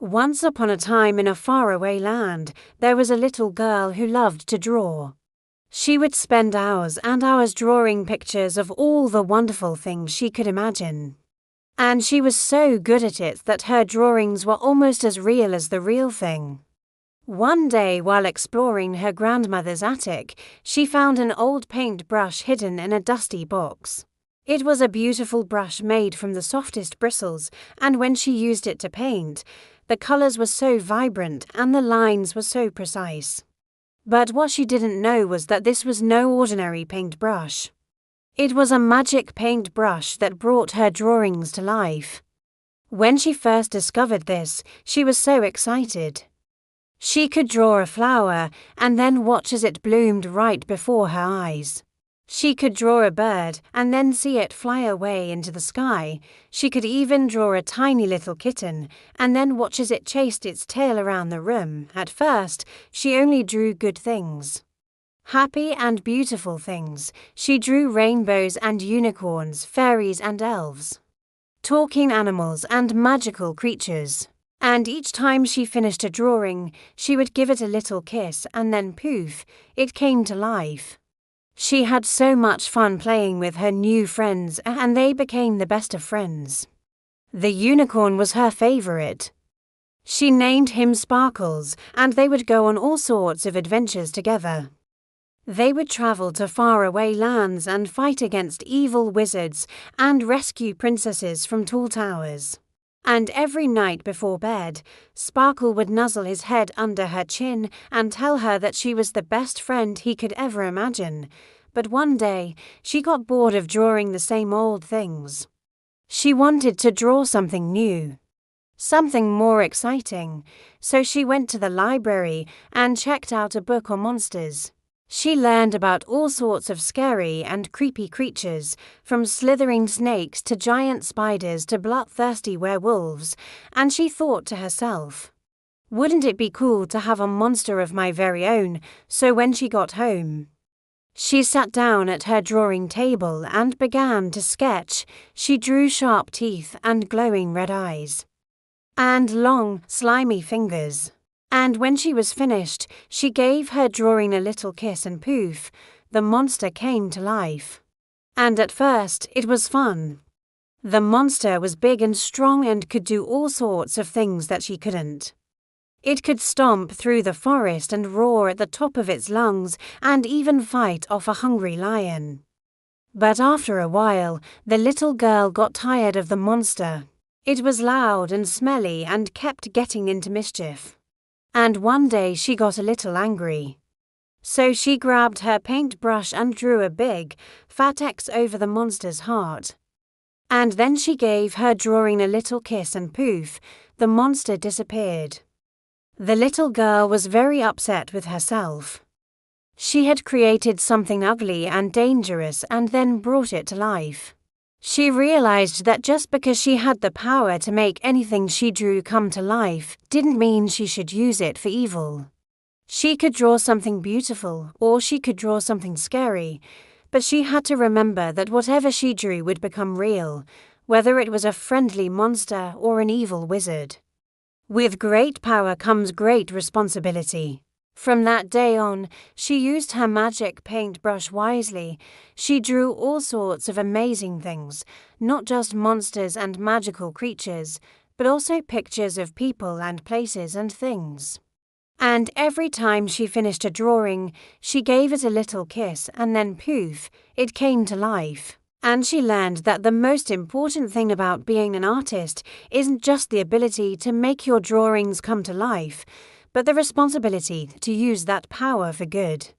Once upon a time in a faraway land, there was a little girl who loved to draw. She would spend hours and hours drawing pictures of all the wonderful things she could imagine. And she was so good at it that her drawings were almost as real as the real thing. One day, while exploring her grandmother's attic, she found an old paintbrush hidden in a dusty box. It was a beautiful brush made from the softest bristles, and when she used it to paint, the colors were so vibrant and the lines were so precise. But what she didn't know was that this was no ordinary paintbrush. It was a magic paintbrush that brought her drawings to life. When she first discovered this, she was so excited. She could draw a flower and then watch as it bloomed right before her eyes. She could draw a bird and then see it fly away into the sky. She could even draw a tiny little kitten and then watch as it chased its tail around the room. At first, she only drew good things. Happy and beautiful things. She drew rainbows and unicorns, fairies and elves, talking animals and magical creatures. And each time she finished a drawing, she would give it a little kiss and then poof, it came to life. She had so much fun playing with her new friends and they became the best of friends. The unicorn was her favorite. She named him Sparkles and they would go on all sorts of adventures together. They would travel to faraway lands and fight against evil wizards and rescue princesses from tall towers. And every night before bed, Sparkle would nuzzle his head under her chin and tell her that she was the best friend he could ever imagine. But one day, she got bored of drawing the same old things. She wanted to draw something new, something more exciting, so she went to the library and checked out a book on monsters. She learned about all sorts of scary and creepy creatures, from slithering snakes to giant spiders to bloodthirsty werewolves, and she thought to herself, wouldn't it be cool to have a monster of my very own? So when she got home, she sat down at her drawing table and began to sketch. She drew sharp teeth and glowing red eyes, and long, slimy fingers. And when she was finished, she gave her drawing a little kiss and poof, the monster came to life. And at first, it was fun. The monster was big and strong and could do all sorts of things that she couldn't. It could stomp through the forest and roar at the top of its lungs and even fight off a hungry lion. But after a while, the little girl got tired of the monster. It was loud and smelly and kept getting into mischief. And one day she got a little angry. So she grabbed her paintbrush and drew a big, fat X over the monster's heart. And then she gave her drawing a little kiss and poof, the monster disappeared. The little girl was very upset with herself. She had created something ugly and dangerous and then brought it to life. She realized that just because she had the power to make anything she drew come to life didn't mean she should use it for evil. She could draw something beautiful or she could draw something scary, but she had to remember that whatever she drew would become real, whether it was a friendly monster or an evil wizard. With great power comes great responsibility. From that day on, she used her magic paintbrush wisely. She drew all sorts of amazing things, not just monsters and magical creatures, but also pictures of people and places and things. And every time she finished a drawing, she gave it a little kiss and then poof, it came to life. And she learned that the most important thing about being an artist isn't just the ability to make your drawings come to life, but the responsibility to use that power for good.